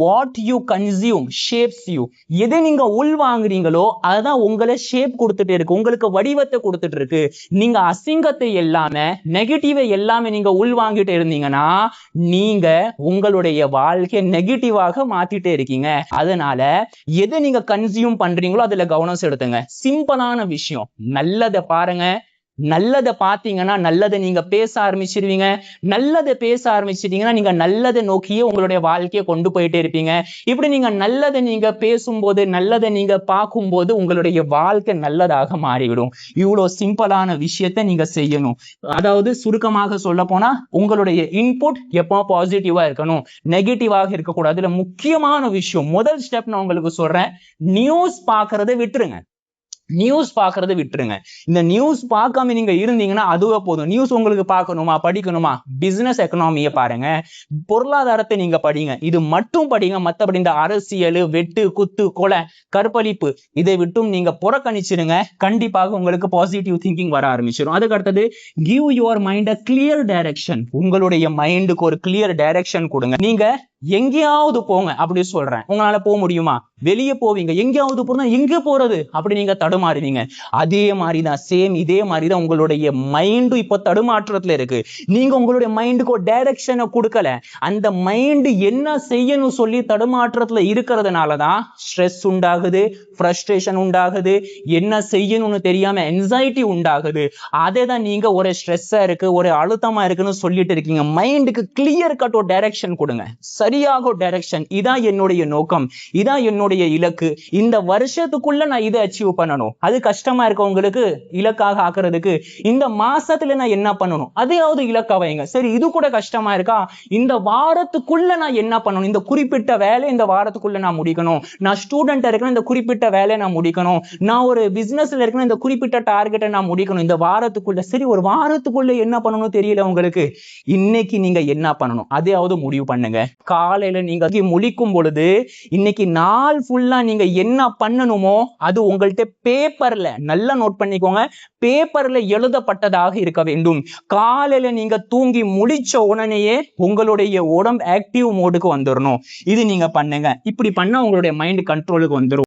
What you consume shapes you. எதை நீங்க உள் வாங்குறீங்களோ அதுதான் உங்களை ஷேப் கொடுத்துட்டு இருக்கு, உங்களுக்கு வடிவத்தை கொடுத்துட்டு இருக்கு. நீங்க அசிங்கத்தை எல்லாமே நெகட்டிவை எல்லாமே நீங்க உள் வாங்கிட்டு இருந்தீங்கன்னா நீங்க உங்களுடைய வாழ்க்கை நெகட்டிவாக மாத்திட்டே இருக்கீங்க. அதனால எதை நீங்க கன்சியூம் பண்றீங்களோ அதுல கவனம் செலுத்துங்க. சிம்பிளான விஷயம். நல்லதை பாருங்க, நல்லதை பார்த்தீங்கன்னா நல்லதை நீங்க பேச ஆரம்பிச்சிருவீங்க. நல்லதை பேச ஆரம்பிச்சிட்டீங்கன்னா நீங்க நல்லதை நோக்கியே உங்களுடைய வாழ்க்கையை கொண்டு போயிட்டே இருப்பீங்க. இப்படி நீங்க நல்லதை நீங்க பேசும்போது, நல்லதை நீங்க பார்க்கும்போது உங்களுடைய வாழ்க்கை நல்லதாக மாறிவிடும். இவ்வளவு சிம்பிளான விஷயத்தை நீங்க செய்யணும். அதாவது சுருக்கமாக சொல்ல போனா உங்களுடைய இன்புட் எப்போ பாசிட்டிவா இருக்கணும், நெகட்டிவாக இருக்கக்கூடாது. இதுல முக்கியமான விஷயம், முதல் ஸ்டெப் நான் உங்களுக்கு சொல்றேன், நியூஸ் பார்க்கறதை விட்டுருங்க. நியூஸ் பார்க்கறதை விட்டுருங்க. இந்த நியூஸ் பார்க்காம நீங்க இருந்தீங்கன்னா அதுவே போதும். நியூஸ் உங்களுக்கு பார்க்கணுமா, படிக்கணுமா, பிசினஸ் எக்கனாமியை பாருங்க, பொருளாதாரத்தை நீங்க படிங்க, இது மட்டும் படிங்க. மற்றபடி இந்த அரசியல், வெட்டு குத்து கொலை கற்பழிப்பு இதை விட்டும் நீங்க புறக்கணிச்சிருங்க. கண்டிப்பாக உங்களுக்கு பாசிட்டிவ் திங்கிங் வர ஆரம்பிச்சிடும். அதுக்கு அடுத்தது give your mind a clear direction. உங்களுடைய மைண்டுக்கு ஒரு கிளியர் டைரக்ஷன் கொடுங்க. நீங்க எங்கேயாவது போங்க அப்படி சொல்றேன், உங்களால போக முடியுமா? வெளியே போவீங்க, எங்கேயாவது போறதா எங்க போறது அப்படி நீங்க தடுமாறுவீங்க. அதே மாதிரிதான், சேம் இதே மாதிரிதான் உங்களுடைய மைண்டு இப்ப தடுமாற்றத்துல இருக்கு. நீங்க உங்களுடைய மைண்டுக்கு ஒரு டைரக்ஷனை கொடுக்கல. அந்த மைண்டு என்ன செய்யணும் சொல்லி தடுமாற்றத்துல இருக்கிறதுனாலதான் ஸ்ட்ரெஸ் உண்டாகுது, ஃப்ரஸ்ட்ரேஷன் உண்டாகுது, என்ன செய்யணும்னு தெரியாம என்சைட்டி உண்டாகுது. அதை தான் நீங்க ஒரு ஸ்ட்ரெஸ்ஸா இருக்கு, ஒரு அழுத்தமா இருக்குன்னு சொல்லிட்டு இருக்கீங்க. மைண்டுக்கு கிளியர் கட் ஒரு டைரக்ஷன் கொடுங்க, சரியாக ஒரு டைரக்ஷன். இதான் என்னுடைய நோக்கம், இதான் என்னுடைய இலக்கு, இந்த வருஷத்துக்குள்ள நான் இதை அச்சீவ் பண்ணணும். அது கஷ்டமா இருக்கு உங்களுக்கு இலக்காக ஆக்குறதுக்கு. இந்த மாசத்துல நான் என்ன பண்ணணும் அதையாவது இலக்கா வைங்க. சரி, இது கூட கஷ்டமா இருக்கா, இந்த வாரத்துக்குள்ள நான் என்ன பண்ணணும், இந்த குறிப்பிட்ட வேலை இந்த வாரத்துக்குள்ள நான் முடிக்கணும். நான் ஸ்டூடெண்டா இருக்கேன், இந்த குறிப்பிட்ட வேலையை நான் முடிக்கணும். நான் ஒரு பிசினஸ்ல இருக்கேன், இந்த குறிப்பிட்ட டார்கெட்டை நான் முடிக்கணும் இந்த வாரத்துக்குள்ள. சரி, ஒரு வாரத்துக்குள்ள என்ன பண்ணணும் தெரியல உங்களுக்கு, இன்னைக்கு நீங்க என்ன பண்ணணும் அதையாவது முடிவு பண்ணுங்க. காலையில நீங்க முழிக்கும் பொழுது இன்னைக்கு நாள் ஃபுல்லா நீங்க என்ன பண்ணணுமோ அது உங்கள்கிட்ட பேப்பர்ல நல்லா நோட் பண்ணிக்கோங்க, பேப்பர்ல எழுதப்பட்டதாக இருக்க வேண்டும். காலையில நீங்க தூங்கி முழிச்ச உடனேயே உங்களுடைய உடம்பு ஆக்டிவ் மோடுக்கு வந்துடணும். இது நீங்க பண்ணுங்க. இப்படி பண்ணா உங்களுடைய மைண்ட் கண்ட்ரோலுக்கு வந்துடும்.